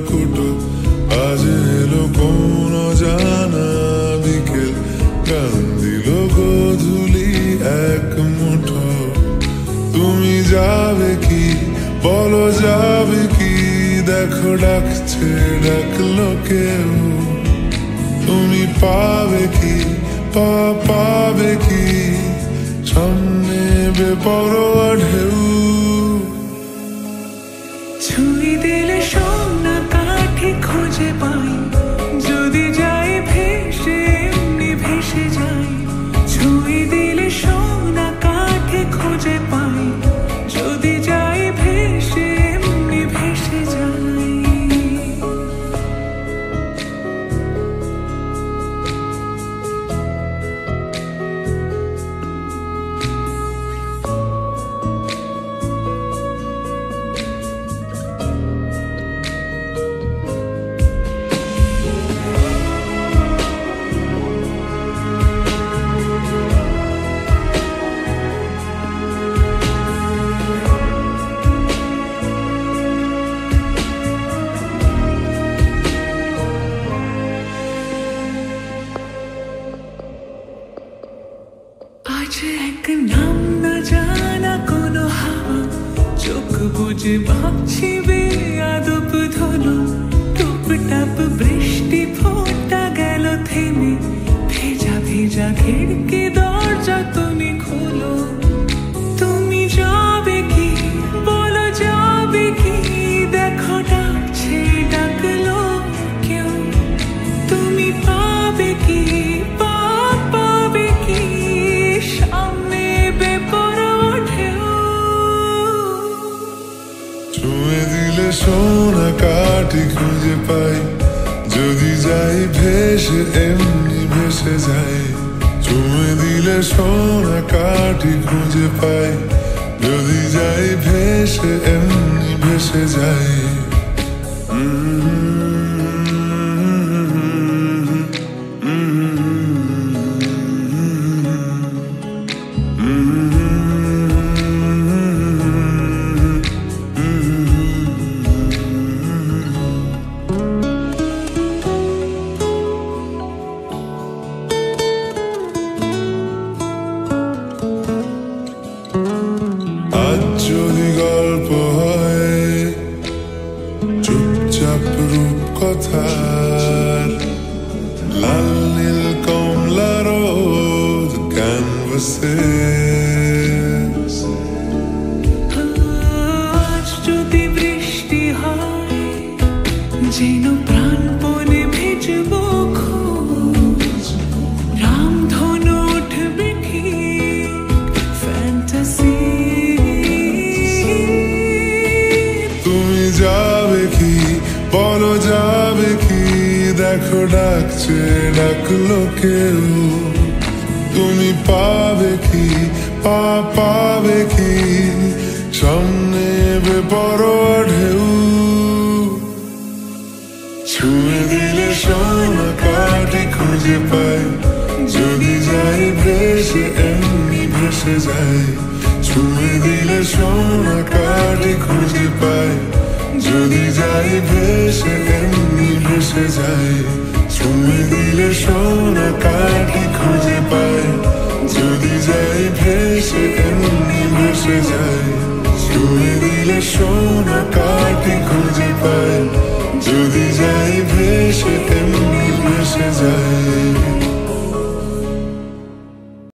কুটো আজ এলো কোন জানা বিকেল গান দিল গোধূলি এক মুঠো তুমি যাবে কি বলো যাবে কি দেখো ডাকছে ডাকলো কেউ তুমি পাবে কি পাবে কি সামনে বেপরোয়া ঢেউ ছুঁই দিলে সোনা কাঠি খুঁজে পাই যদি যাই ভেসে এমনি ভেসে যাই ছুঁই দিলে সোনা কাঠি খুঁজে পাই যদি যাই ভেসে এমনি ভেসে যাই আজ এক নাম না জানা কোনো হাওয়া চোখ বুঝে ভাবছি বেয়াদব ধলো টুপটাপ বৃষ্টি ফোঁটা গেল থেমে ভেজা ভেজা খিড়কি দরজা তুমি খোলো তুমি যাবে কি বলো যাবে কি দেখো ডাকছে ডাকলো কেউ তুমি পাবে কি পাবে কি সামনে বেপরোয়া ঢেউ ছুঁয়ে দিলে সোনা কাঠি খুঁজে পাই যদি যাই ভেসে এমনি ভেসে যাই ছুঁয়ে দিলে সোনা কাঠি খুঁজে পাই যদি যাই ভেসে এমনি ভেসে যাই আজ যদি গল্প হয় চুপচাপ রূপ কথার লাল নীল কমলা রোদ ক্যানভাসে আজ যদি বৃষ্টি হয় যেন প্রাণপণে ভেজবো খোঁজ রামধনু উঠবে ঠিক ফ্যান্টাসি তুমি যাবে কি বলো যাবে কি দেখো ডাকছে ডাকলো কেউ তুমি পাবে কি পাবে কি সামনে বেপরোয়া ঢেউ ছুঁয়ে দিলে সোনা কাঠি খুঁজে পাই যদি যাই ভেসে এমনি ভেসে যাই ছুঁয়ে দিলে সোনা কাঠি খুঁজে পাই যদি যাই ভেসে এমনি ভেসে যাই ছুঁয়ে দিলে সোনা কাঠি খুঁজে পাই যদি যাই ভেসে এমনি ভেসে যাই ছুঁয়ে দিলে সোনা কাঠি খুঁজে পাই যদি যাই ভেসে এমনি ভেসে যাই